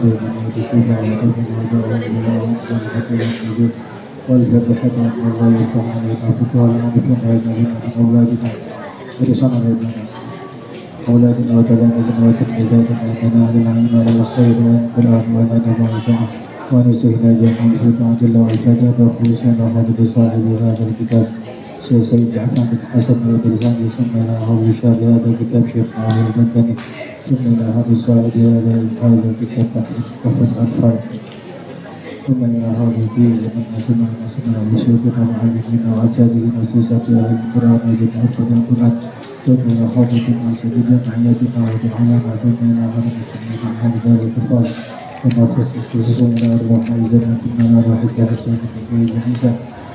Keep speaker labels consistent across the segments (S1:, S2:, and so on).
S1: من يتشبع وقدم وداء البلاء وانزل الفقير الوجود والفاتحة أن الله يفتح علينا فتوح العارفين ويجعلنا من أولادنا ورثنا أولادنا أولادنا وتلاميذنا وتلميذاتنا من أهل العلم والخير والقرآن والأدب والدعاء ونسينا جميعا في طاعة الله والعبادة وخلصنا حافظ صاحب هذا الكتاب شيخ سيد جعفر بن حسن الدرزاني ثم إلى حافظ شاهد هذا الكتاب شيخ علي البندني ثم إلى حافظ صاحب هذا الكتاب تحفة الأطفال ثم إلى حافظ فيه لمن أسمع أسماء وشيخنا ومعلمنا وأساتذتنا وسيسات أهل القرآن وجميع حفظ القرآن ثم إلى حافظ الناس بجمعيتنا والعلماء ثم إلى حافظ السنة مع دار الأطفال ثم خصوصا إلى أرواح أيضا ثم إلى أرواح الجاهزة من نبي عيسى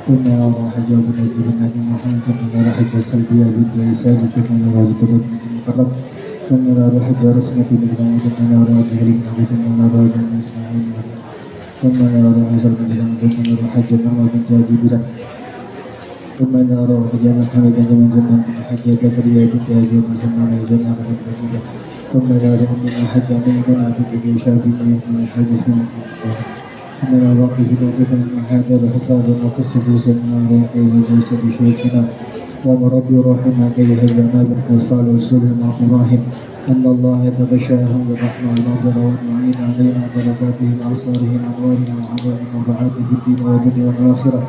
S1: ثم إلى أرواح جاب النبي بن أبي محمد ثم إلى أرواح السلبية بنت عيسى ثم إلى أرواح التقدم المقرب ثم إلى أرواح رسمة بن داود ثم إلى أرواح جهل بن أبي ثم إلى أرواح ثم إلى أرواح حسن بن هلال ثم إلى أرواح جنة بنت أبي بلال ثم إلى أرواح جامع حمد بن زمان بن حج زكريا بنت أبي ثم إلى جامع بن أبي ثم إلى أمنا حج ميمونة بنت جيشان بن حج ثم إلى واقف بن المحاضر وحفاظ وخصوص من روحي وجيش بشيخنا ومربي روحنا كي هيئنا بالحصال ورسوله مع إبراهيم أن الله يتغشاهم بالرحمة والنظر والمعين علينا بركاتهم وأسرارهم أنوارهم وعظيم نفعاته في الدين والدنيا والآخرة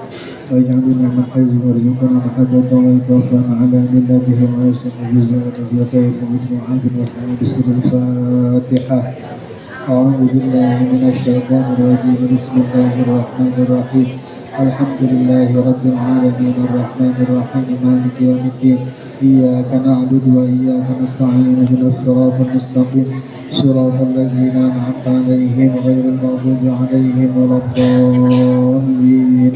S1: ويجعلنا من حيث وارزقنا محبة ويتوفانا على ملتهم ويسر بزمرة في خير مثل عبد واسلام بسر الفاتحة. أعوذ بالله من الشيطان الرجيم بسم الله الرحمن الرحيم الحمد لله رب العالمين الرحمن الرحيم مالك يوم الدين إياك نعبد وإياك نستعين اهدنا الصراط المستقيم صراط الذين أنعمت عليهم غير المغضوب عليهم ولا الضالين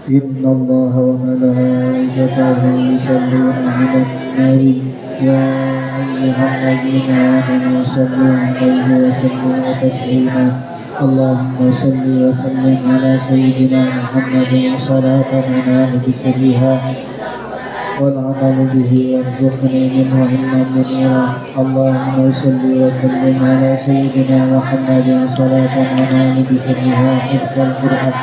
S1: إن الله وملائكته يصلون على النبي يا أيها الذين آمنوا صلوا عليه وسلموا تسليما اللهم صل وسلم على سيدنا محمد صلاة ننال بسرها والعمل به وارزقني منه علما منيرا اللهم صل وسلم على سيدنا محمد صلاة ننال بسرها حفظ القرآن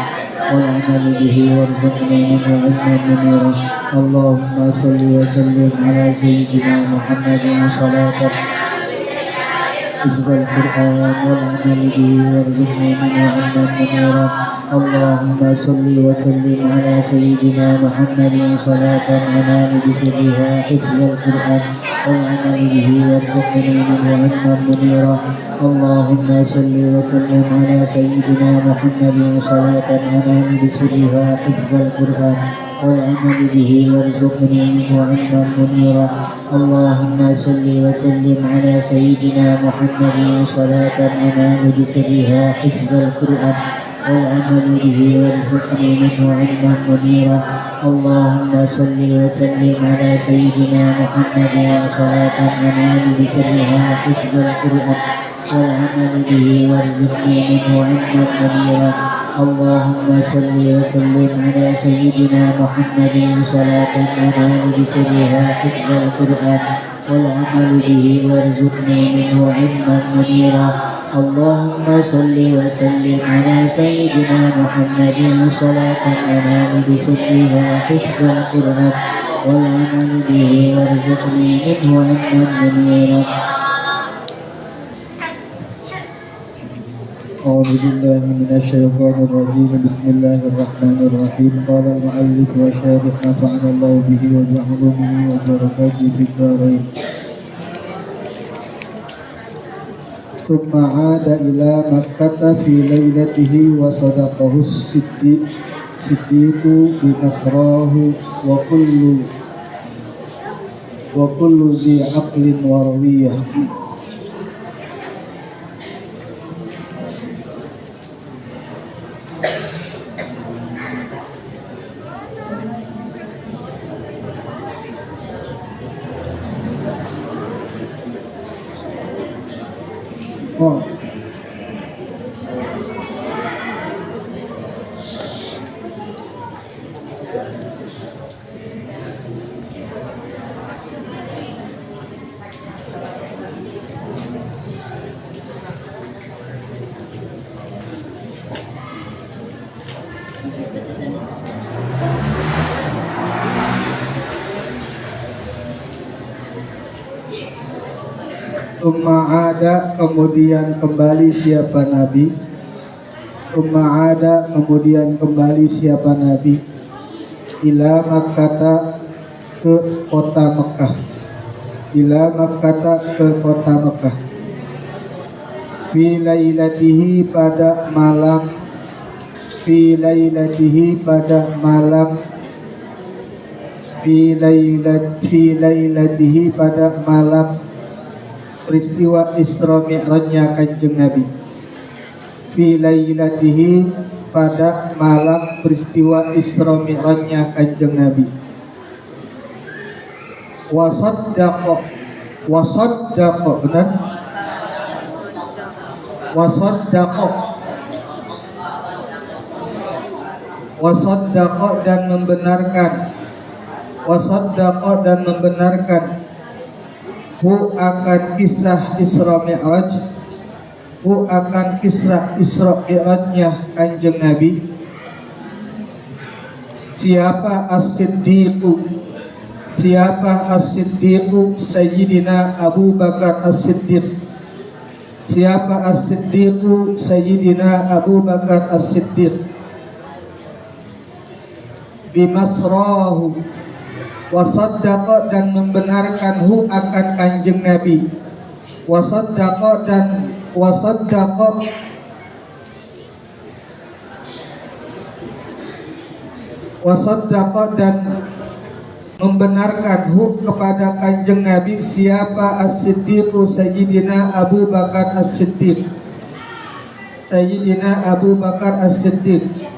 S1: والعمل به وارزقني منه علما منيرا اللهم صل وسلم على سيدنا محمد صلاة حفظ القرآن والعمل به وارزقني منه علما منيرا اللهم صل وسلم على سيدنا محمد صلاة أنال بسرها حفظ القرآن والعمل به وارزقني منه علما منيرا اللهم صل وسلم على سيدنا محمد صلاة أنال بسرها حفظ القرآن والعمل به وارزقني منه علما منيرا اللهم صل وسلم على سيدنا محمد صلاة أنال بسرها حفظ القرآن والعمل به وارزقني منه علما منيرا اللهم صل وسلم على سيدنا محمد صلاة أنال بسرها حفظ القرآن والعمل به وارزقني منه علما منيرا اللهم صل وسلم على سيدنا محمد صلاة أنال بسرها حفظ القرآن والعمل به وارزقني منه علما منيرا اللهم صل وسلم على سيدنا محمد صلاة أنال بسرها حفظ القرآن والعمل به وارزقني منه علما منيرا أعوذ بالله من الشيطان الرجيم بسم الله الرحمن الرحيم قال المؤلف وشارح نفعنا الله به وبعلومه وبركاته في الدارين ثم عاد إلى مكة في ليلته وصدقه الصديق بمسراه وكل ذي عقل وروية
S2: Summa ada, kemudian kembali siapa Nabi. Summa ada, kemudian kembali siapa Nabi. Ila Makkah, ke kota Mekah. Ila Makkah, ke kota Mekah. Fi lailatihi, pada malam. Fi lailatihi, pada malam. Fi lailatihi, pada malam peristiwa Isra Mi'rajnya Kanjeng Nabi. Fi lailatihi, pada malam peristiwa Isra Mi'rajnya Kanjeng Nabi. Wasaddaqa, benar? Wasaddaqa dan membenarkan. Wasaddaqa dan membenarkan hu akan kisah Isra Mi'raj, hu akan kisah Isra Mi'rajnya Kanjeng Nabi. Siapa as-siddiqu? Siapa as-siddiqu? Sayyidina Abu Bakar as-Siddiq. Siapa as-siddiqu? Sayyidina Abu Bakar as-Siddiq. Bimasrahu, wasaddaqa dan membenarkan hu akan Kanjeng Nabi. Wasaddaqa dan membenarkan hu kepada Kanjeng Nabi. Siapa as-siddiqu? Sayyidina Abu Bakar as-Siddiq. Sayyidina Abu Bakar as-Siddiq.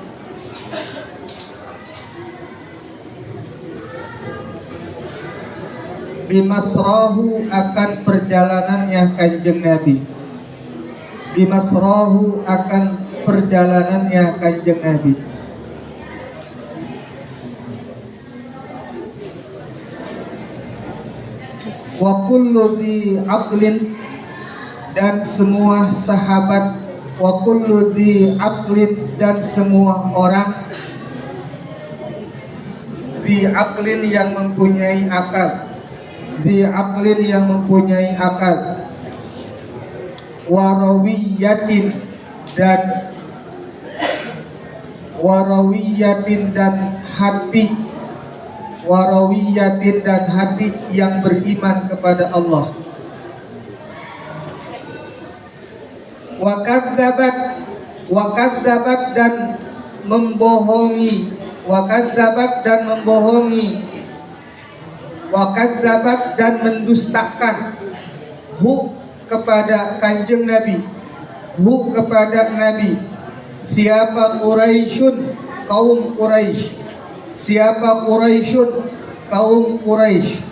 S2: Bimasrahu, akan perjalanannya Kanjeng Nabi. Bimasrahu, akan perjalanannya Kanjeng Nabi. Wa kullu dhi aqlin, dan semua sahabat. Wa kullu dhi aqlin, dan semua orang. Dhi aqlin, yang mempunyai akal. Dhi aqlin, yang mempunyai akal. Warawiyatin, dan hati. Warawiyatin, dan hati yang beriman kepada Allah. Wakadzabat dan membohongi. Wakadzabat dan mendustakan hu kepada Kanjeng Nabi. Hu kepada Nabi. Siapa Quraisyun? Kaum Quraisy. Siapa Quraisyun? Kaum Quraisy.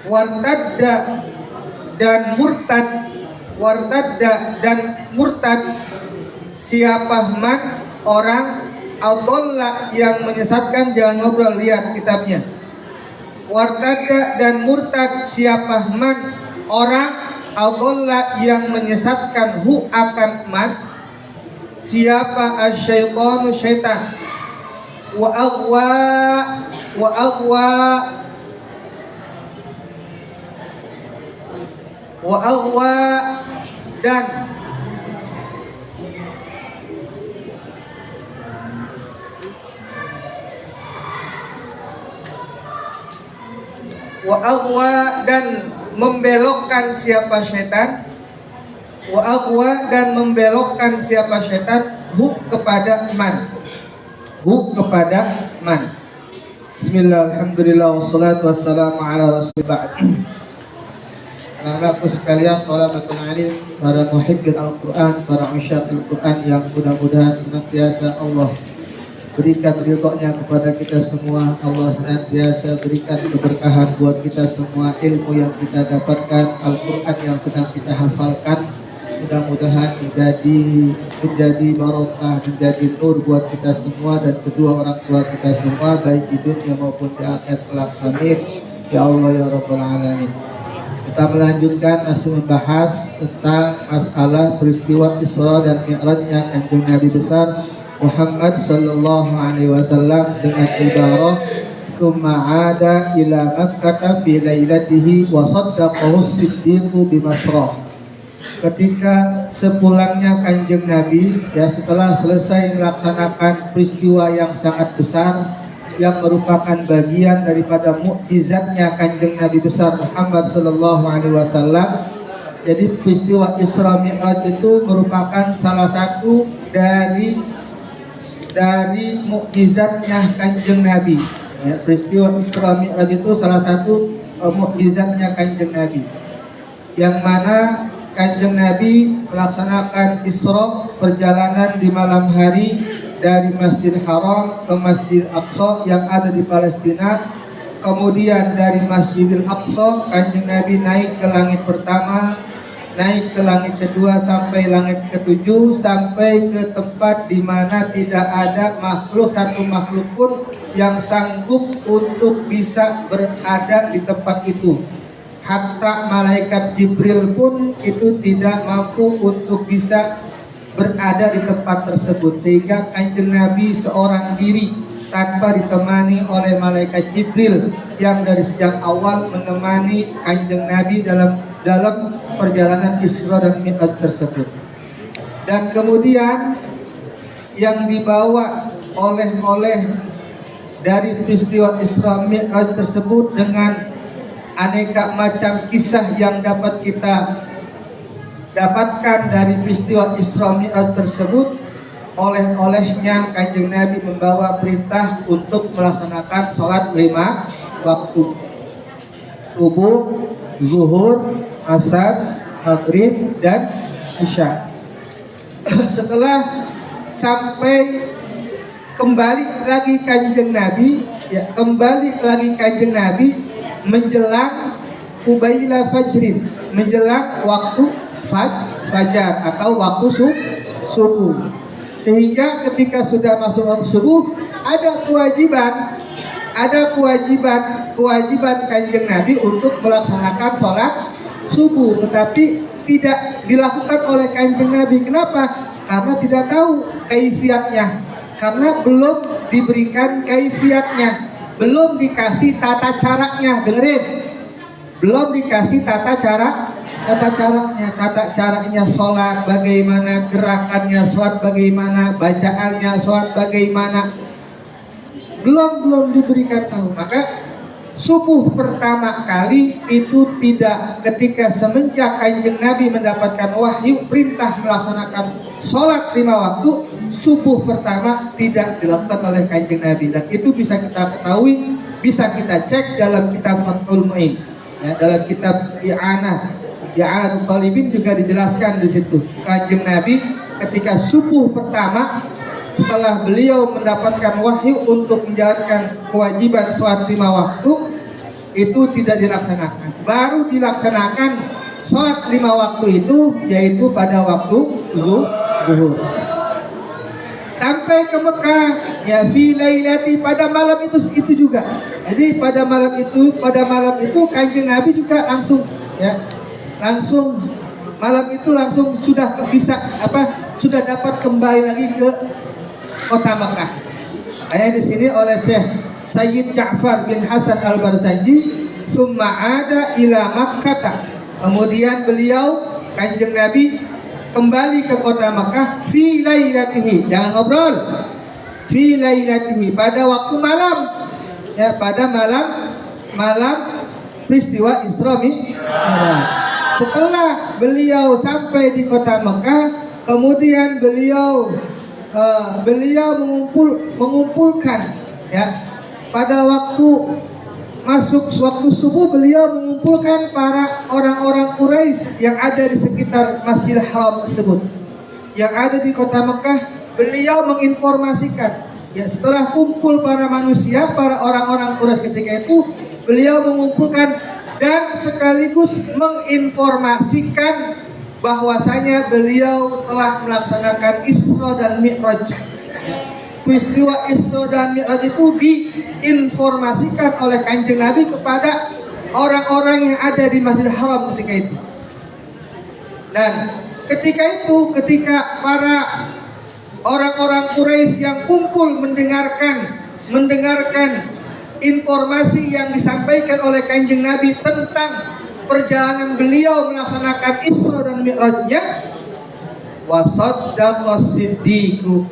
S2: Wartadda dan murtad. Wartadda dan murtad. Siapa man? Orang. Adalla, yang menyesatkan. Jangan ngobrol, lihat kitabnya. Wartadda dan murtad. Siapa man? Orang. Adalla, yang menyesatkan hu akan man. Siapa? Asyaitanu, syaitan. Wa aghwa dan membelokkan siapa syaitan. Wa aghwa dan membelokkan siapa syaitan hu kepada man. Hu kepada man. Bismillah, alhamdulillah, wassalatu wassalamu ala rasulillah. Anak-anakku sekalian, thalabatul alim, para muhibbin Al-Quran, para usyaqil Quran, yang mudah-mudahan senantiasa Allah berikan ridhonya kepada kita semua. Allah senantiasa berikan keberkahan buat kita semua. Ilmu yang kita dapatkan, Al-Quran yang sedang kita hafalkan, mudah-mudahan menjadi barokah, menjadi nur buat kita semua dan kedua orang tua kita semua, baik di dunia maupun di akhirat kelak. Amin ya Allah ya Rabbal Alamin. Kita melanjutkan masih membahas tentang masalah peristiwa Isra dan Mi'rajnya Kanjeng Nabi besar Muhammad sallallahu alaihi wasallam dengan ibarah summa ada ila Makkah fi lailatihi wa saddaqahu as-siddiqu bi Masrah. Ketika sepulangnya Kanjeng Nabi, ya setelah selesai melaksanakan peristiwa yang sangat besar yang merupakan bagian daripada mukjizatnya Kanjeng Nabi besar Muhammad sallallahu alaihi wasallam. Jadi peristiwa Isra Mi'raj itu merupakan salah satu dari mukjizatnya Kanjeng Nabi. Ya, peristiwa Isra Mi'raj itu salah satu mukjizatnya Kanjeng Nabi. Yang mana Kanjeng Nabi melaksanakan Isra, perjalanan di malam hari dari Masjidil Haram ke Masjidil Aqsa yang ada di Palestina. Kemudian dari Masjidil Aqsa Kanjeng Nabi naik ke langit pertama, naik ke langit kedua sampai langit ketujuh, sampai ke tempat di mana tidak ada satu makhluk pun yang sanggup untuk bisa berada di tempat itu. Hatta malaikat Jibril pun itu tidak mampu untuk bisa berada di tempat tersebut, sehingga Kanjeng Nabi seorang diri tanpa ditemani oleh malaikat Jibril yang dari sejak awal menemani Kanjeng Nabi dalam perjalanan Isra dan Mi'raj tersebut. Dan kemudian yang dibawa oleh dari peristiwa Isra Mi'raj tersebut dengan aneka macam kisah yang dapat kita dapatkan dari peristiwa Isra Mi'raj tersebut. Olehnya Kanjeng Nabi membawa perintah untuk melaksanakan sholat 5 waktu: subuh, zuhur, asar, maghrib, dan isya. Setelah sampai kembali lagi Kanjeng Nabi, menjelang Qubaila Fajrin, menjelang waktu fajar atau waktu subuh. Sehingga ketika sudah masuk waktu subuh ada kewajiban Kanjeng Nabi untuk melaksanakan sholat subuh, tetapi tidak dilakukan oleh Kanjeng Nabi. Kenapa? Karena tidak tahu kaifiatnya, karena belum diberikan kaifiatnya, belum dikasih tata caranya. Dengerin, belum dikasih tata caranya sholat bagaimana, gerakannya sholat bagaimana, bacaannya sholat bagaimana, belum diberikan tahu. Maka subuh pertama kali itu tidak, ketika semenjak Kanjeng Nabi mendapatkan wahyu perintah melaksanakan sholat 5 waktu, subuh pertama tidak dilakukan oleh Kanjeng Nabi. Dan itu bisa kita ketahui, bisa kita cek dalam kitab Fathul Mu'in, ya, dalam kitab I'anatul Talibin juga dijelaskan di situ. Kanjeng Nabi ketika subuh pertama setelah beliau mendapatkan wahyu untuk menjalankan kewajiban sholat 5 waktu itu tidak dilaksanakan. Baru dilaksanakan sholat 5 waktu itu yaitu pada waktu zuhur. Sampai ke Mekah, ya fi lailati, pada malam itu juga. Jadi pada malam itu Kanjeng Nabi juga langsung malam itu langsung sudah dapat kembali lagi ke kota Mekah. Di sini oleh Syekh Sayyid Ja'far bin Hasan Al-Barzanji, summa ada ila Makkah. Kemudian beliau Kanjeng Nabi kembali ke kota Makkah fi lailatihi, jangan ngobrol, fi lailatihi, pada waktu malam, ya, pada malam peristiwa Isra Mi'raj. Setelah beliau sampai di kota Mekah, kemudian beliau mengumpulkan, ya, pada waktu waktu subuh beliau mengumpulkan para orang-orang Quraisy yang ada di sekitar Masjidil Haram tersebut, yang ada di kota Mekah. Beliau menginformasikan, ya, setelah kumpul para manusia, para orang-orang Quraisy ketika itu, beliau mengumpulkan dan sekaligus menginformasikan bahwasanya beliau telah melaksanakan Isra dan Mi'raj. Peristiwa Isra dan Mi'raj itu diinformasikan oleh Kanjeng Nabi kepada orang-orang yang ada di Masjidil Haram ketika itu. Dan ketika para orang-orang Quraisy yang kumpul mendengarkan informasi yang disampaikan oleh Kanjeng Nabi tentang perjalanan beliau melaksanakan Isra dan Mi'rajnya. Wasaddaqa Siddiqu,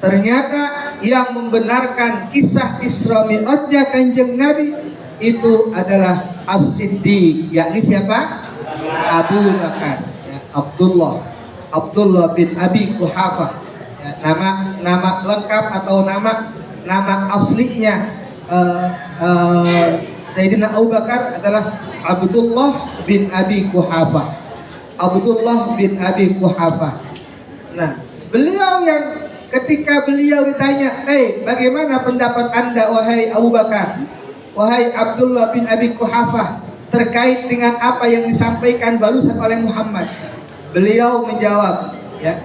S2: ternyata yang membenarkan kisah Isra Mi'rajnya Kanjeng Nabi itu adalah As-Siddiq, yakni siapa? Abu Bakar, ya, Abdullah bin Abi Quhafah, ya, nama lengkap atau nama aslinya Sayyidina Abu Bakar adalah Abdullah bin Abi Quhafah. Abdullah bin Abi Quhafah. Nah, beliau yang ketika beliau ditanya, bagaimana pendapat Anda wahai Abu Bakar, wahai Abdullah bin Abi Quhafah, terkait dengan apa yang disampaikan barusan oleh Muhammad? Beliau menjawab, ya,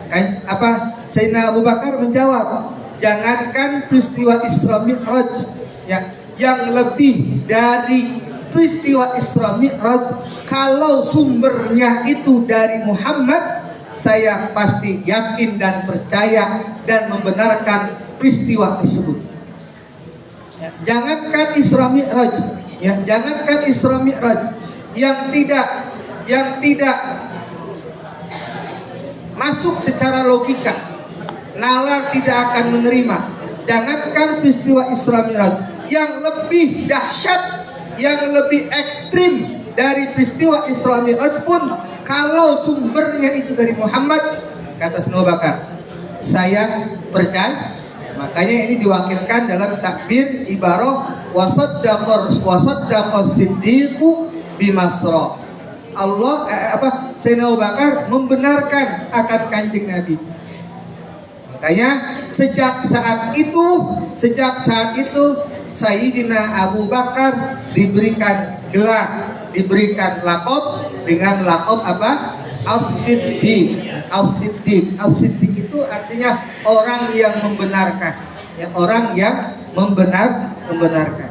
S2: Sayyidina Abu Bakar menjawab, jangankan peristiwa Isra Mi'raj, ya, yang lebih dari peristiwa Isra Mi'raj, kalau sumbernya itu dari Muhammad, saya pasti yakin dan percaya dan membenarkan peristiwa tersebut. Ya, jangankan Isra Mi'raj, ya, jangankan Isra Mi'raj yang tidak masuk secara logika, nalar tidak akan menerima. Jangankan peristiwa Isra Mi'raj, yang lebih dahsyat, yang lebih ekstrim dari peristiwa Isra Mi'raj pun, kalau sumbernya itu dari Muhammad, kata Sayyidina Abu Bakar, saya percaya. Makanya ini diwakilkan dalam takbir ibarah wasaddaqa Siddiqu bimasra. Sayyidina Abu Bakar membenarkan akan Kanjeng Nabi. Makanya sejak saat itu Sayyidina Abu Bakar diberikan gelar, diberikan lakop dengan lakop apa? As-Siddiq. As-Siddiq itu artinya orang yang membenarkan, ya, orang yang membenarkan.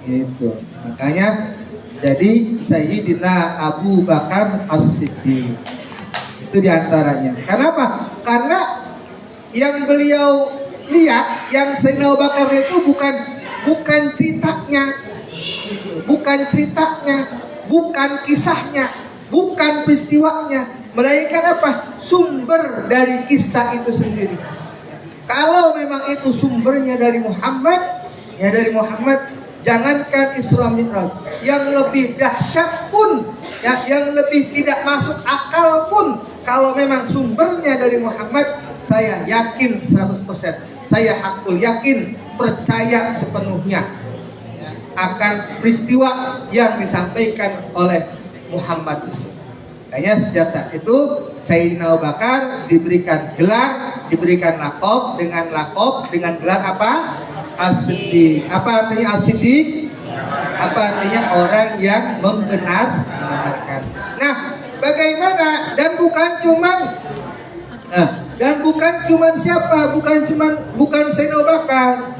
S2: Itu. Makanya jadi Sayyidina Abu Bakar As-Siddiq. Itu diantaranya. Kenapa? Karena yang beliau lihat, yang Sayyidina Abu Bakar itu bukan ceritanya, bukan kisahnya, bukan peristiwanya, melainkan apa? Sumber dari kisah itu sendiri. Kalau memang itu sumbernya dari Muhammad, ya dari Muhammad, jangankan Isra Mi'raj, yang lebih dahsyat pun, ya, yang lebih tidak masuk akal pun, kalau memang sumbernya dari Muhammad, saya yakin 100%, saya hakul yakin, percaya sepenuhnya, ya, akan peristiwa yang disampaikan oleh Muhammad tersebut. Makanya sejak saat itu Sayyidina Abu Bakar diberikan gelar, diberikan lakop dengan gelar apa? As-Siddiq. Apa artinya As-Siddiq? Apa artinya orang yang membenarkan. Nah, bagaimana? Dan bukan cuman siapa? Bukan Sayyidina Abu Bakar.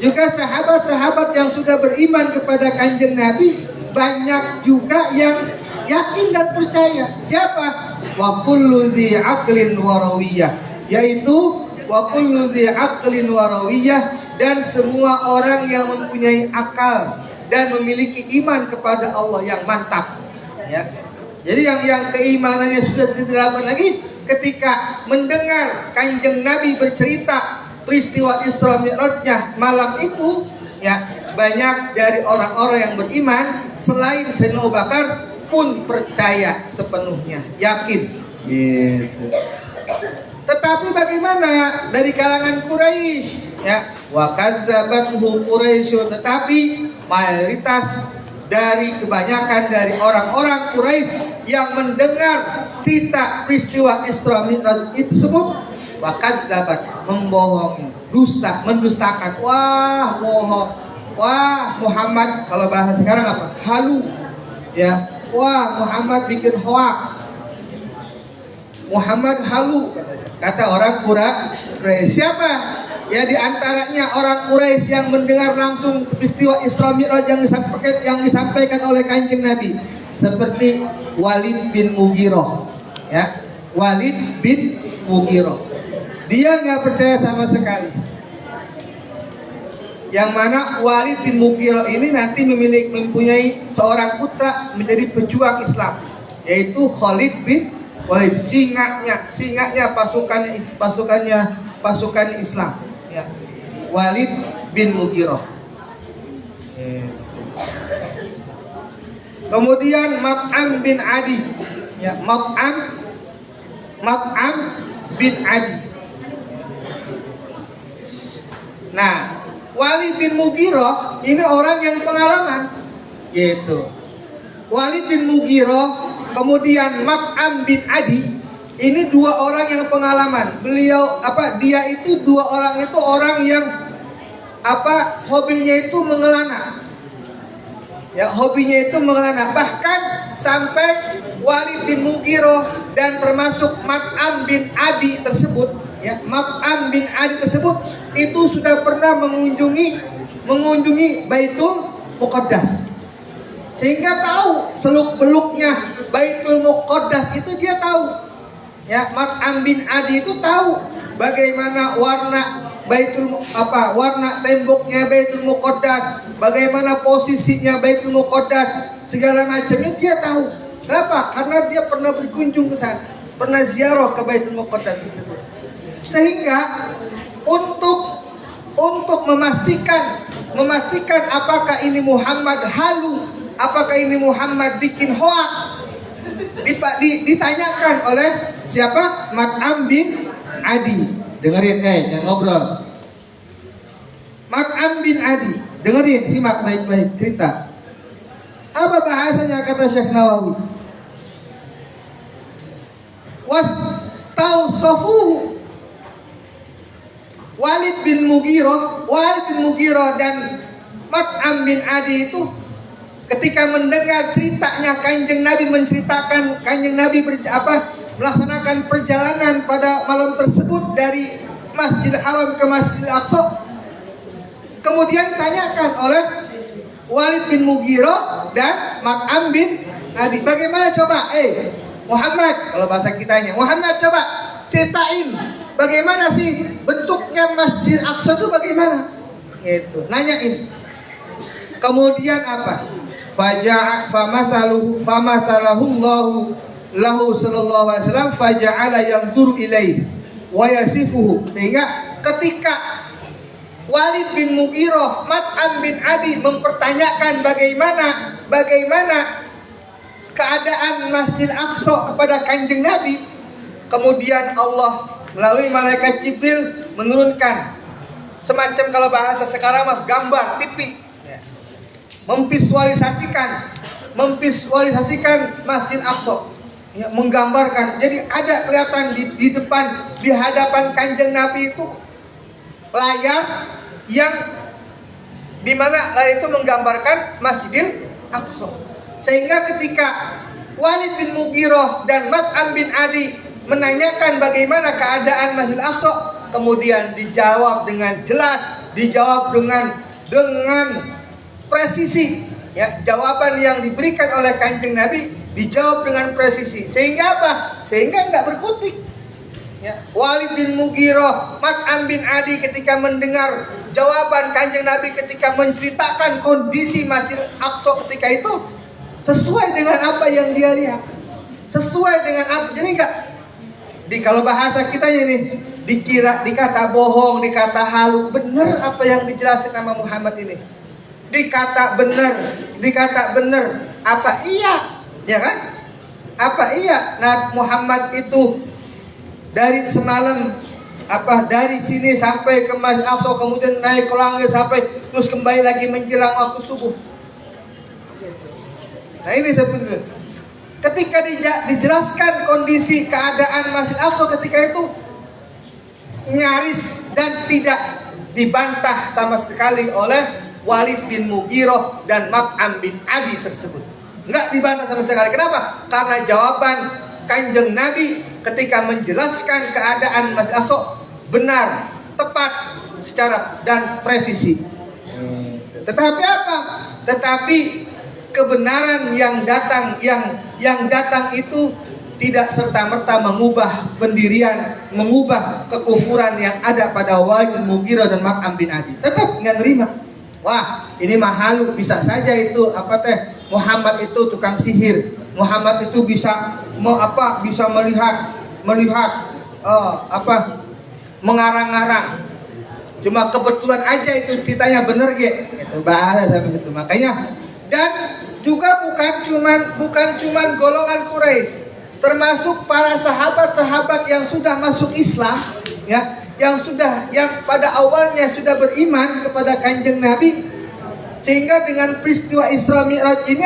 S2: Juga sahabat-sahabat yang sudah beriman kepada Kanjeng Nabi, banyak juga yang yakin dan percaya. Siapa? Wa kullu dzi aqlin wa rawiyah, yaitu wa kullu dzi aqlin wa rawiyah, dan semua orang yang mempunyai akal dan memiliki iman kepada Allah yang mantap, ya. Jadi yang keimanannya sudah tidak lagi ketika mendengar Kanjeng Nabi bercerita peristiwa Isra Mi'rajnya malam itu, ya, banyak dari orang-orang yang beriman selain Sayyidina Abu Bakar pun percaya sepenuhnya, yakin, gitu. Tetapi bagaimana dari kalangan Quraisy, ya, wa kadzabathu Quraisy, tetapi mayoritas dari kebanyakan dari orang-orang Quraisy yang mendengar cerita peristiwa Isra Mi'raj itu tersebut, wa kadzabat, membohongi, mendustakan. Wah, bohong. Wah, Muhammad, kalau bahasa sekarang apa? Halu, ya. Wah, Muhammad bikin hoak. Muhammad halu, kata orang Quraisy. Siapa? Ya, di antaranya orang Quraisy yang mendengar langsung peristiwa Isra Mi'raj yang disampaikan oleh Kanjeng Nabi, seperti Walid bin Mughirah, ya. Walid bin Mughirah. Dia nggak percaya sama sekali. Yang mana Walid bin Mughirah ini nanti mempunyai seorang putra menjadi pejuang Islam, yaitu Khalid bin Walid, singanya pasukannya Islam, ya. Walid bin Mughirah. Kemudian Mat'am bin Adi, ya, Mat'am bin Adi. Nah, Walid bin Mughirah ini orang yang pengalaman, gitu. Walid bin Mughirah, kemudian Mat'am bin Adi, ini dua orang yang pengalaman. Dia itu dua orang itu orang yang hobinya itu mengelana. Ya, hobinya itu mengelana. Bahkan sampai Walid bin Mughirah dan termasuk Mat'am bin Adi tersebut, ya, Mat'am bin Adi tersebut itu sudah pernah mengunjungi Baitul Muqaddas, sehingga tahu seluk-beluknya Baitul Muqaddas itu dia tahu. Ya, Mat'am bin Adi itu tahu bagaimana warna warna temboknya Baitul Muqaddas, bagaimana posisinya Baitul Muqaddas, segala macamnya dia tahu. Kenapa? Karena dia pernah berkunjung ke sana, pernah ziarah ke Baitul Muqaddas tersebut. Sehingga untuk memastikan apakah ini Muhammad halu, apakah ini Muhammad bikin hoak, ditanyakan oleh siapa? Mat'am bin Adi. Dengerin, jangan ngobrol. Mat'am bin Adi, dengerin, simak baik-baik cerita. Apa bahasanya kata Syekh Nawawi? Wastausafuhu, Walid bin Mughirah dan Mat'am bin Adi itu ketika mendengar ceritanya Kanjeng Nabi menceritakan Kanjeng Nabi melaksanakan perjalanan pada malam tersebut dari Masjidil Haram ke Masjidil Aqsa, kemudian ditanyakan oleh Walid bin Mughirah dan Mat'am bin Adi, bagaimana coba Muhammad, kalau bahasa kitanya, Muhammad coba ceritain bagaimana sih bentuknya Masjid Aqsa itu bagaimana? Gitu, nanyain. Kemudian apa? Famasalahu Allahu lahu sallallahu alaihi wasallam faja'ala yanzuru ilaihi wa yasifuhu. Sehingga ketika Walid bin Mughirah, Mat'am bin Adi mempertanyakan bagaimana keadaan Masjid Aqsa kepada Kanjeng Nabi, kemudian Allah melalui malaikat Jibril menurunkan semacam, kalau bahasa sekarang gambar tipi, ya, memvisualisasikan Masjid Aqsa, ya, menggambarkan. Jadi ada kelihatan di hadapan Kanjeng Nabi itu layar yang dimana layar itu menggambarkan Masjidil Aqsa. Sehingga ketika Walid bin Mughirah dan Mat'am bin Adi menanyakan bagaimana keadaan Masjidil Aqsa, kemudian dijawab dengan jelas, dijawab dengan presisi, ya, jawaban yang diberikan oleh Kanjeng Nabi dijawab dengan presisi. Sehingga apa? Sehingga enggak berkutik. Ya, Walid bin Mughirah, Mat'am bin Adi ketika mendengar jawaban Kanjeng Nabi ketika menceritakan kondisi Masjid Aqsa ketika itu sesuai dengan apa yang dia lihat, sesuai dengan apa. Jadi kalau bahasa kita ini dikata bohong, dikata halu, benar apa yang dijelasin sama Muhammad ini. Dikata benar, apa iya, ya kan? Apa iya? Nah, Muhammad itu dari semalam dari sini sampai ke Masjid Aqsa, kemudian naik ke langit sampai terus kembali lagi menjelang waktu subuh. Nah, ini sebenarnya ketika dijelaskan kondisi keadaan Masjid Aqsa ketika itu nyaris dan tidak dibantah sama sekali oleh Walid bin Mughirah dan Mat'am bin Adi tersebut. Enggak dibantah sama sekali. Kenapa? Karena jawaban Kanjeng Nabi ketika menjelaskan keadaan Masjid Aqsa benar, tepat secara dan presisi. Tetapi apa? Tetapi kebenaran yang datang itu tidak serta-merta mengubah pendirian, mengubah kekufuran yang ada pada Walid bin Mughirah dan Mak'am bin Adi. Tetap nggak terima. Wah, ini mah halu, bisa saja itu Muhammad itu tukang sihir. Muhammad itu bisa bisa melihat mengarang-arang. Cuma kebetulan aja itu ceritanya bener itu bahasa sampai situ. Makanya, dan juga bukan cuman golongan Quraisy, termasuk para sahabat-sahabat yang sudah masuk Islam, ya, yang pada awalnya sudah beriman kepada Kanjeng Nabi, sehingga dengan peristiwa Isra Mi'raj ini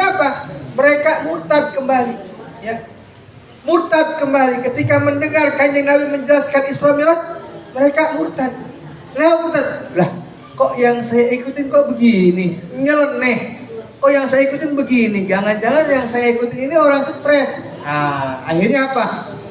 S2: mereka murtad kembali, ya. Murtad kembali ketika mendengar Kanjeng Nabi menjelaskan Isra Mi'raj, mereka murtad. Nah, murtad. Lah, kok yang saya ikutin kok begini? Nyeleneh. Kok yang saya ikutin begini? Jangan-jangan yang saya ikutin ini orang stres. Nah, akhirnya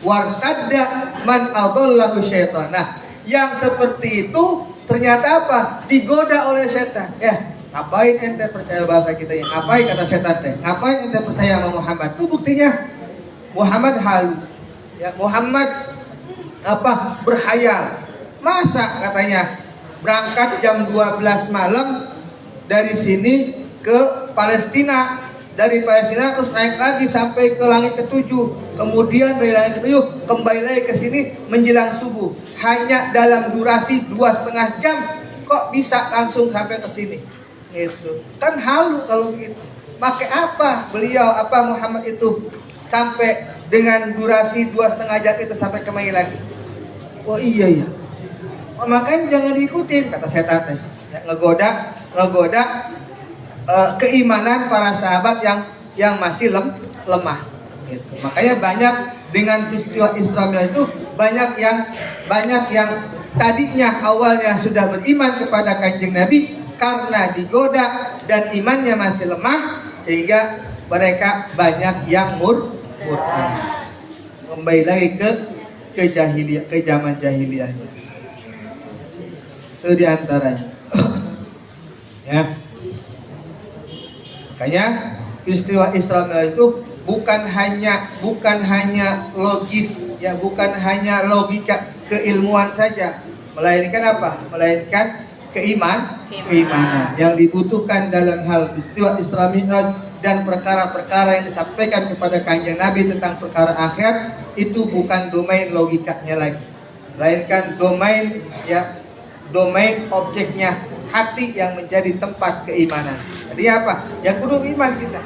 S2: wartadda man adallahu syaitan. Nah, yang seperti itu ternyata digoda oleh setan. Ya, ngapain ente percaya bahasa kita yang ngapain kata setan teh? Ngapain ente percaya sama Muhammad? Itu buktinya Muhammad halu. Ya, Muhammad berhayal. Masa katanya berangkat jam 12 malam dari sini ke Palestina, dari Palestina terus naik lagi sampai ke langit ke-7, kemudian dari langit ke-7 kembali lagi ke sini menjelang subuh, hanya dalam durasi 2,5 jam kok bisa langsung sampai ke sini. Gitu. Kan halu kalau begitu. Pakai apa beliau Muhammad itu sampai dengan durasi 2,5 jam itu sampai kemari lagi? Oh iya ya. Makanya jangan diikutin kata setan teh. Ya, ngegoda keimanan para sahabat yang masih lemah. Gitu. Makanya banyak dengan peristiwa Isra Mi'raj itu banyak yang tadinya awalnya sudah beriman kepada Kanjeng Nabi, karena digoda dan imannya masih lemah sehingga mereka banyak yang murtad. Kembali lagi ke jahiliyah, ke zaman jahiliyahnya. Itu diantaranya. Ya. Makanya peristiwa Isra Mi'raj itu bukan hanya logis, ya, bukan hanya logika keilmuan saja, melainkan melainkan keimanan yang dibutuhkan dalam hal peristiwa Isra Mi'raj dan perkara-perkara yang disampaikan kepada Kanjeng Nabi tentang perkara akhirat. Itu bukan domain logikanya lagi, melainkan domain objeknya, hati yang menjadi tempat keimanan. Jadi ya kudu iman kita,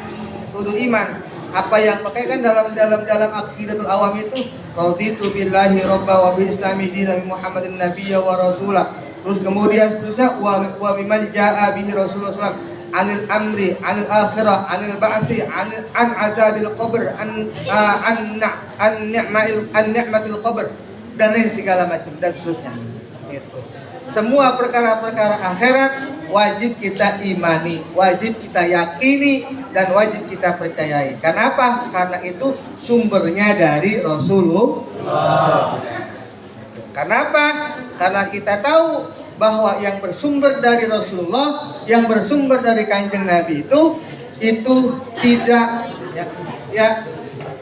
S2: kudu iman. Apa yang pakai kan dalam aqidatul awam itu, raditu billahi robba wa bil islami dinan Muhammadin nabiyya wa rasulah. Terus kemudian seterusnya wa biman jaa bihi Rasulullah sallallahu alaihi wasallam anil amri, anil akhirah, anil ba'si, an azabil qabr, an ni'matil qabr, dan lain segala macam dan seterusnya. Gitu. Semua perkara-perkara akhirat wajib kita imani, wajib kita yakini, dan wajib kita percayai. Kenapa? Karena itu sumbernya dari Rasulullah. Kenapa? Karena kita tahu bahwa yang bersumber dari Rasulullah, yang bersumber dari Kanjeng Nabi itu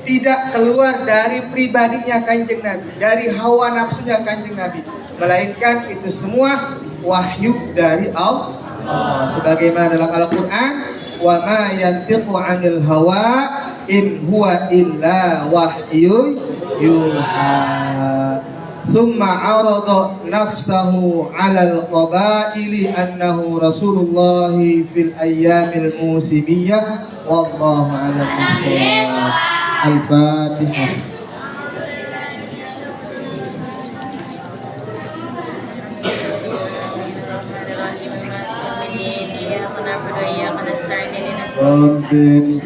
S2: tidak keluar dari pribadinya Kanjeng Nabi, dari hawa nafsunya Kanjeng Nabi, melainkan itu semua wahyu dari Allah. Sebagaimana dalam Al-Quran, wa ma yantiqu 'anil hawa in huwa illa wahyu yuha. Summa 'arada nafsahu 'alal qabaili annahu Rasulullah fil ayyamil musimiyah wallahu a'lam bishawab. Al-Fatihah. Rabbin